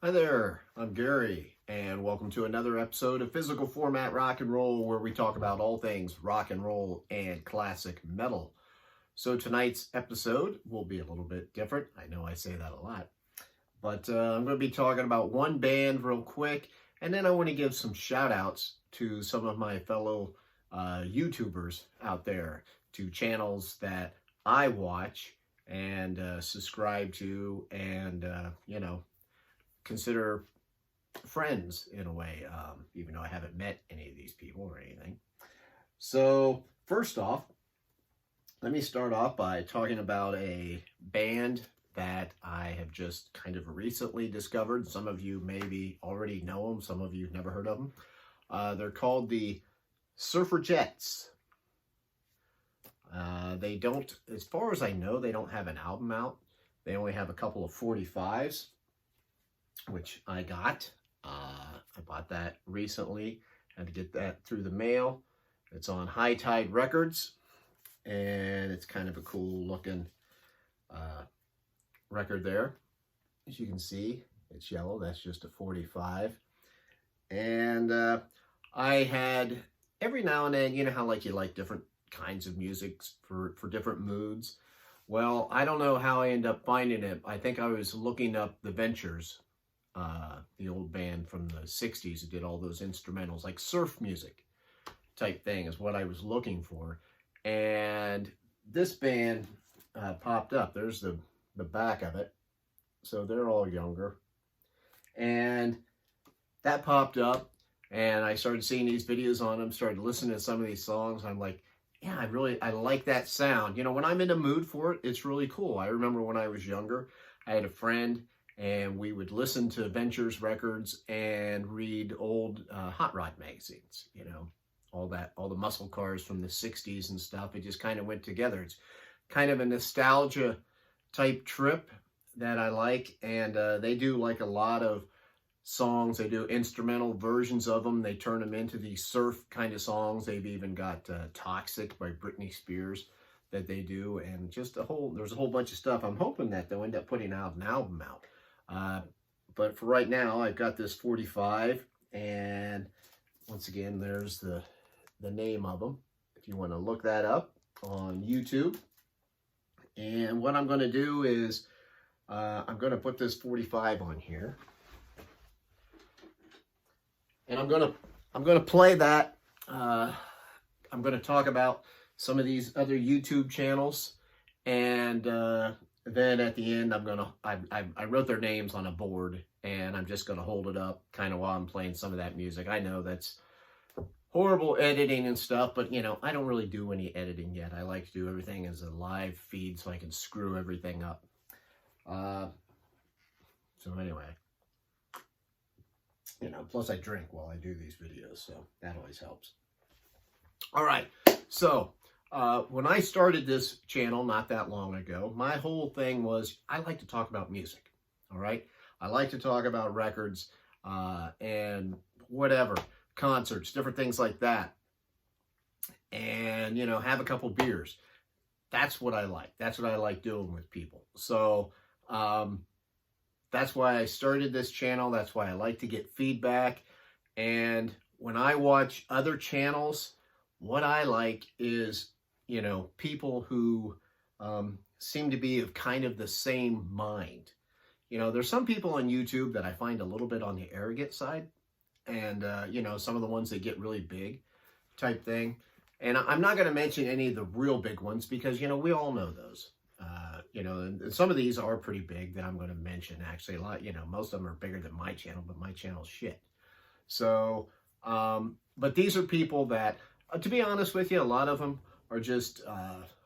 Hi there, I'm Gary, and welcome to another episode of Physical Format Rock and Roll, where we talk about all things rock and roll and classic metal. So tonight's episode will be a little bit different. I know I say that a lot, but I'm going to be talking about one band real quick, and then I want to give some shout outs to some of my fellow YouTubers out there, to channels that I watch and subscribe to and, consider friends in a way, even though I haven't met any of these people or anything. So first off, let me start off by talking about a band that I have just kind of recently discovered. Some of you maybe already know them. Some of you have never heard of them. They're called the Surfrajettes. They don't, as far as I know, they don't have an album out. They only have a couple of 45s, which I got. I bought that recently. Had to get that through the mail. It's on High Tide Records, and it's kind of a cool looking record there. As you can see, it's yellow. That's just a 45. And I had, every now and then, you know how like you like different kinds of music for different moods. Well, I don't know how I ended up finding it. I think I was looking up the Ventures, the old band from the 60s who did all those instrumentals, like surf music type thing is what I was looking for. And this band popped up. There's the back of it. So they're all younger. And that popped up, and I started seeing these videos on them, started listening to some of these songs. I'm like, yeah, I like that sound. You know, when I'm in a mood for it, it's really cool. I remember when I was younger, I had a friend, and we would listen to Ventures records and read old hot rod magazines, you know, all the muscle cars from the 60s and stuff. It just kind of went together. It's kind of a nostalgia type trip that I like. And they do like a lot of songs. They do instrumental versions of them. They turn them into these surf kind of songs. They've even got Toxic by Britney Spears that they do. And just there's a whole bunch of stuff. I'm hoping that they'll end up putting out an album out. But for right now, I've got this 45, and once again, there's the name of them, if you want to look that up on YouTube. And what I'm going to do is I'm going to put this 45 on here, and I'm going to play that. I'm going to talk about some of these other YouTube channels, and then at the end, I wrote their names on a board, and I'm just going to hold it up kind of while I'm playing some of that music. I know that's horrible editing and stuff, but, you know, I don't really do any editing yet. I like to do everything as a live feed so I can screw everything up. So anyway, you know, plus I drink while I do these videos, so that always helps. All right, so when I started this channel not that long ago, my whole thing was I like to talk about music, all right? I like to talk about records and whatever, concerts, different things like that. And, you know, have a couple beers. That's what I like. That's what I like doing with people. So that's why I started this channel. That's why I like to get feedback. And when I watch other channels, what I like is, you know, people who seem to be of kind of the same mind. You know, there's some people on YouTube that I find a little bit on the arrogant side. And, you know, some of the ones that get really big type thing. And I'm not going to mention any of the real big ones because, you know, we all know those. You know, and some of these are pretty big that I'm going to mention, actually. A lot, you know, most of them are bigger than my channel, but my channel's shit. So, but these are people that, to be honest with you, a lot of them are just,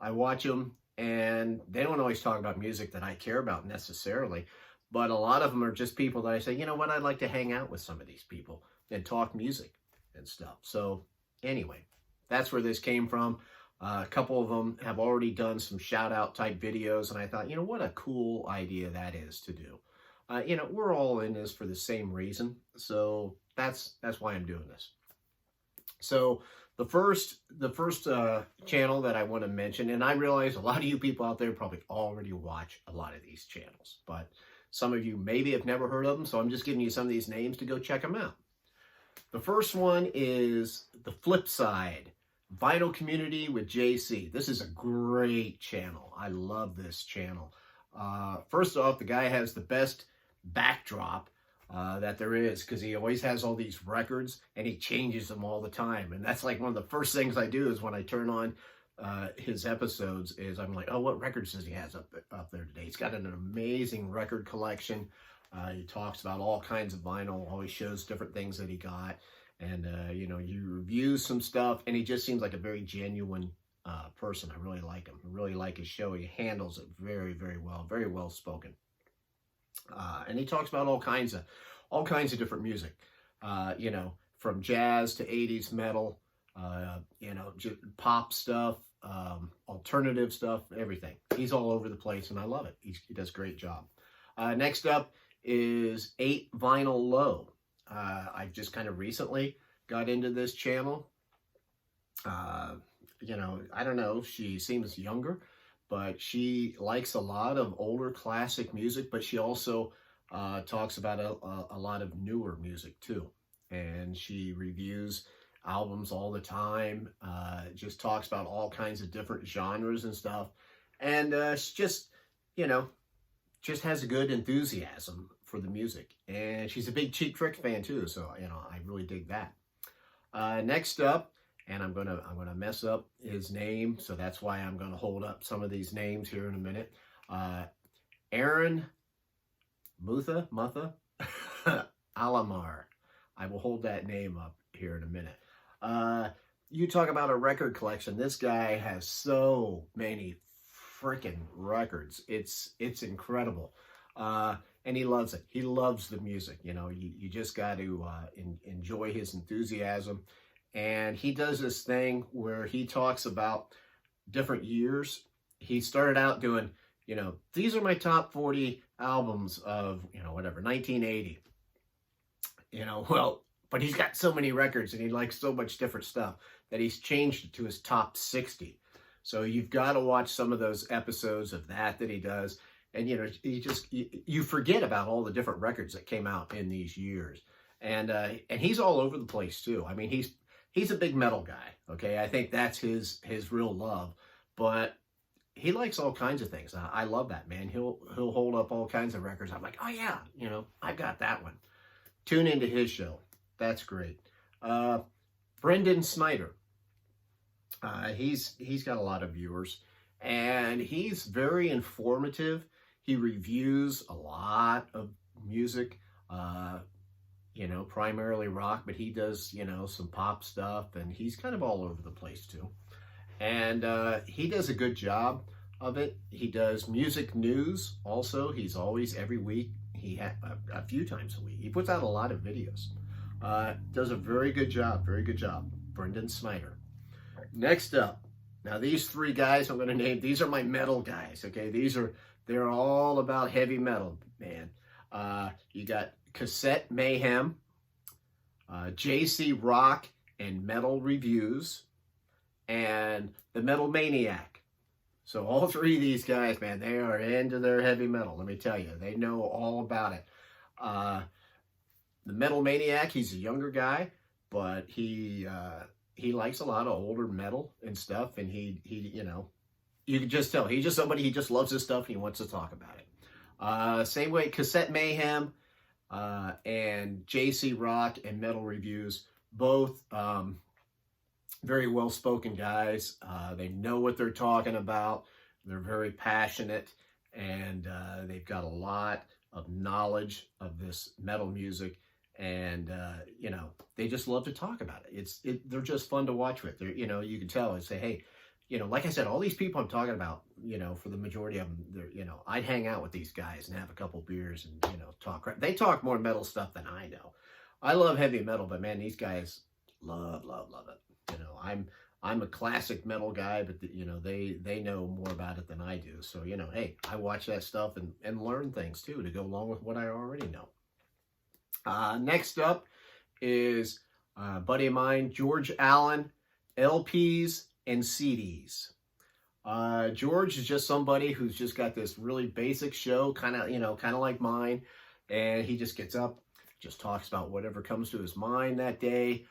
I watch them and they don't always talk about music that I care about necessarily, but a lot of them are just people that I say, you know what, I'd like to hang out with some of these people and talk music and stuff. So anyway, that's where this came from. A couple of them have already done some shout out type videos, and I thought, you know, what a cool idea that is to do. You know, we're all in this for the same reason, so that's why I'm doing this. So the first channel that I want to mention, and I realize a lot of you people out there probably already watch a lot of these channels, but Some of you maybe have never heard of them, so I'm just giving you some of these names to go check them out. The first one is The Flip Side, Vinyl Community with JC. This is a great channel. I love this channel. First off, the guy has the best backdrop that there is, because he always has all these records and he changes them all the time. And that's like one of the first things I do is when I turn on his episodes is I'm like, oh, what records does he has up there today? He's got an amazing record collection. He talks about all kinds of vinyl, always shows different things that he got. And, you know, he reviews some stuff, and he just seems like a very genuine person. I really like him. I really like his show. He handles it very, very well spoken. And he talks about all kinds of different music, you know, from jazz to 80s metal, you know, pop stuff, alternative stuff, everything. He's all over the place, and I love it. He does a great job. Next up is 8 Vinyl Low. I just kind of recently got into this channel. You know, I don't know, she seems younger, but she likes a lot of older classic music, but she also talks about a lot of newer music too. And she reviews albums all the time, just talks about all kinds of different genres and stuff. And she just, you know, just has a good enthusiasm for the music. And she's a big Cheap Trick fan too, so, you know, I really dig that. Next up, and I'm gonna mess up his name, so that's why I'm gonna hold up some of these names here in a minute. Aaron Mutha Alamar. I will hold that name up here in a minute. You talk about a record collection. This guy has so many freaking records. It's incredible. And he loves it. He loves the music. You know, you just got to enjoy his enthusiasm. And he does this thing where he talks about different years. He started out doing, you know, these are my top 40 albums of, you know, whatever, 1980. You know, well, but he's got so many records and he likes so much different stuff that he's changed it to his top 60. So you've got to watch some of those episodes of that he does. And, you know, you forget about all the different records that came out in these years. And he's all over the place too. I mean, he's a big metal guy, okay? I think that's his real love. But he likes all kinds of things. I love that, man. He'll hold up all kinds of records. I'm like, oh yeah, you know, I've got that one. Tune into his show. That's great. Brendan Snyder. He's got a lot of viewers, and he's very informative. He reviews a lot of music, you know, primarily rock, but he does, you know, some pop stuff, and he's kind of all over the place too. And he does a good job of it. He does music news also. He's always, every week, a few times a week. He puts out a lot of videos. Does a very good job, Brendan Snyder. Next up, now these 3 guys I'm going to name, these are my metal guys, okay? They're all about heavy metal, man. You got Cassette Mayhem, JC Rock and Metal Reviews, and the Metal Maniac. So all 3 of these guys, man, they are into their heavy metal. Let me tell you, they know all about it. The Metal Maniac, he's a younger guy, but he likes a lot of older metal and stuff, and he you know, you can just tell he's just somebody, he just loves this stuff and he wants to talk about it. Same way, Cassette Mayhem and JC Rock and Metal Reviews, both very well-spoken guys. They know what they're talking about. They're very passionate, and they've got a lot of knowledge of this metal music. And, you know, they just love to talk about it. They're just fun to watch with. They're, you know, you can tell and say, hey, you know, like I said, all these people I'm talking about, you know, for the majority of them, they're, you know, I'd hang out with these guys and have a couple beers and, you know, talk. They talk more metal stuff than I know. I love heavy metal, but man, these guys love it. You know, I'm a classic metal guy, but you know, they know more about it than I do. So, you know, hey, I watch that stuff and learn things too to go along with what I already know. Next up is a buddy of mine, George Allen, LPs and CDs. George is just somebody who's just got this really basic show, kind of, kind of like mine. And he just gets up, just talks about whatever comes to his mind that day.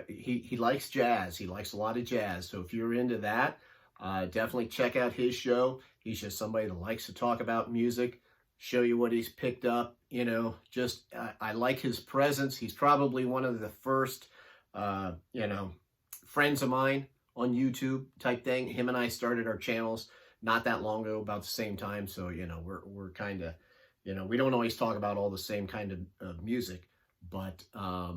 He likes jazz. He likes a lot of jazz. So if you're into that, definitely check out his show. He's just somebody that likes to talk about music, show you what he's picked up, just, I like his presence. He's probably one of the first, friends of mine on YouTube type thing. Him and I started our channels not that long ago, about the same time. So, we're kind of, we don't always talk about all the same kind of music, but, I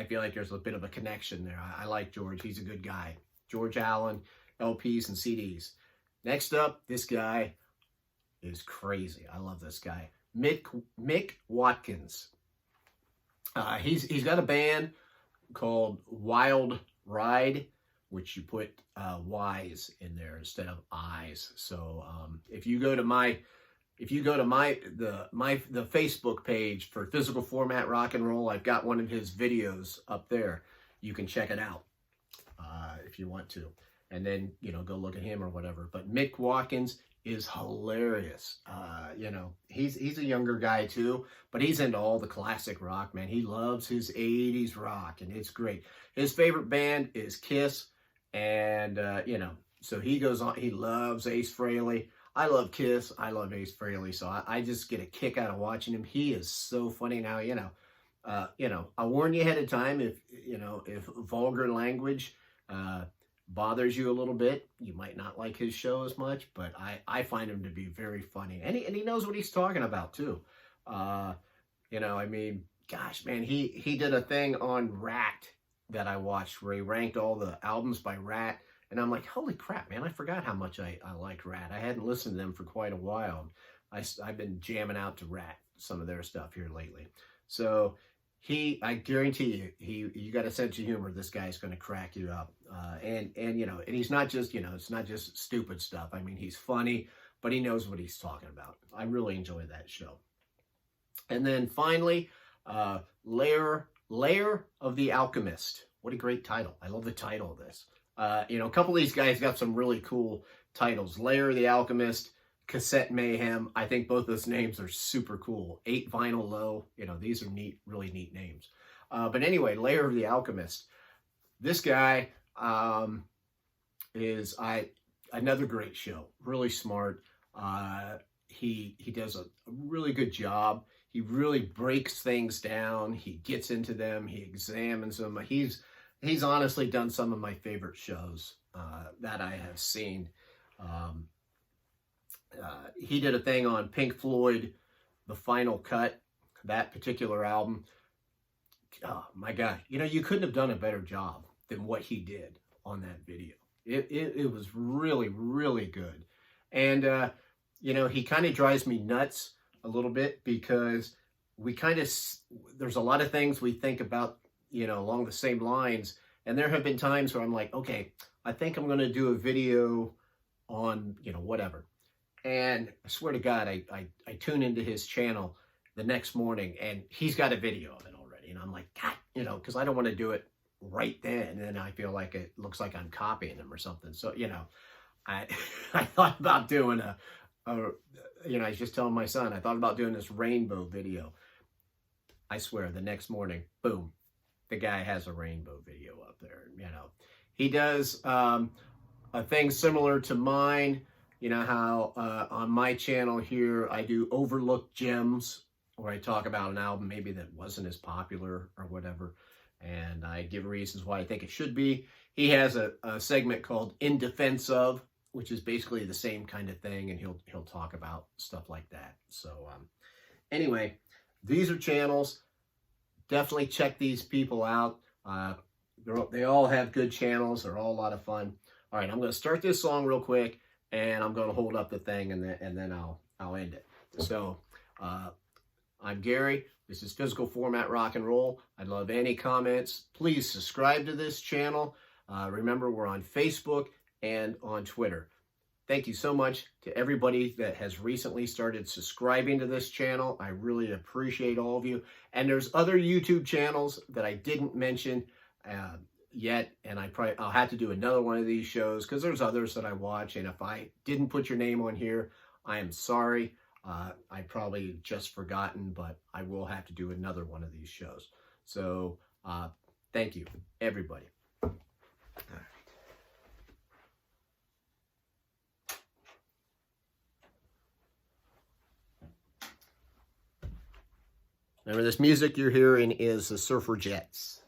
feel like there's a bit of a connection there. I like George. He's a good guy. George Allen, LPs and CDs. Next up, this guy is crazy. I love this guy. Mick Watkins. He's got a band called Wild Ride, which you put Y's in there instead of I's. So if you go to the Facebook page for Physical Format Rock and Roll, I've got one of his videos up there. You can check it out if you want to, and then go look at him or whatever. But Mick Watkins is hilarious. He's a younger guy too, but he's into all the classic rock, man. He loves his 80s rock, and it's great. His favorite band is Kiss, and so he goes on. He loves Ace Frehley. I love Kiss. I love Ace Frehley, so I just get a kick out of watching him. He is so funny now. I'll warn you ahead of time if vulgar language bothers you a little bit, you might not like his show as much, but I find him to be very funny, and he knows what he's talking about too. Gosh, man, he did a thing on Rat that I watched where he ranked all the albums by Rat, and I'm like, holy crap, man, I forgot how much I liked Rat. I hadn't listened to them for quite a while. I've been jamming out to Rat, some of their stuff here lately. So I guarantee you got a sense of humor. This guy's going to crack you up. And he's not just, it's not just stupid stuff. I mean, he's funny, but he knows what he's talking about. I really enjoy that show. And then finally, Lair of the Alchemist. What a great title. I love the title of this. A couple of these guys got some really cool titles. Lair of the Alchemist, Cassette Mayhem. I think both those names are super cool. 8 Vinyl Low. These are neat, really neat names. But anyway, Lair of the Alchemist. This guy is another great show. Really smart. He does a really good job. He really breaks things down. He gets into them. He examines them. He's honestly done some of my favorite shows that I have seen. He did a thing on Pink Floyd, The Final Cut, that particular album. Oh my God. You couldn't have done a better job than what he did on that video. It was really, really good. And, he kind of drives me nuts a little bit because there's a lot of things we think about, along the same lines. And there have been times where I'm like, okay, I think I'm going to do a video on, whatever. And I swear to God, I tune into his channel the next morning and he's got a video of it already. And I'm like, God, because I don't want to do it right then. And then I feel like it looks like I'm copying him or something. So, I thought about doing I was just telling my son, I thought about doing this rainbow video. I swear, the next morning, boom, the guy has a rainbow video up there. He does a thing similar to mine. How on my channel here, I do Overlooked Gems, where I talk about an album maybe that wasn't as popular or whatever, and I give reasons why I think it should be. He has a segment called In Defense Of, which is basically the same kind of thing, and he'll talk about stuff like that. So anyway, these are channels. Definitely check these people out. They all have good channels. They're all a lot of fun. All right, I'm going to start this song real quick, and I'm going to hold up the thing, and then I'll end it. So I'm Gary. This is Physical Format Rock and Roll. I'd love any comments. Please subscribe to this channel. Remember, we're on Facebook and on Twitter. Thank you so much to everybody that has recently started subscribing to this channel. I really appreciate all of you. And there's other YouTube channels that I didn't mention. yet, and I'll have to do another one of these shows because there's others that I watch, and if I didn't put your name on here, I am sorry. I probably just forgotten, but I will have to do another one of these shows. So thank you, everybody. All right. Remember, this music you're hearing is the Surfrajettes.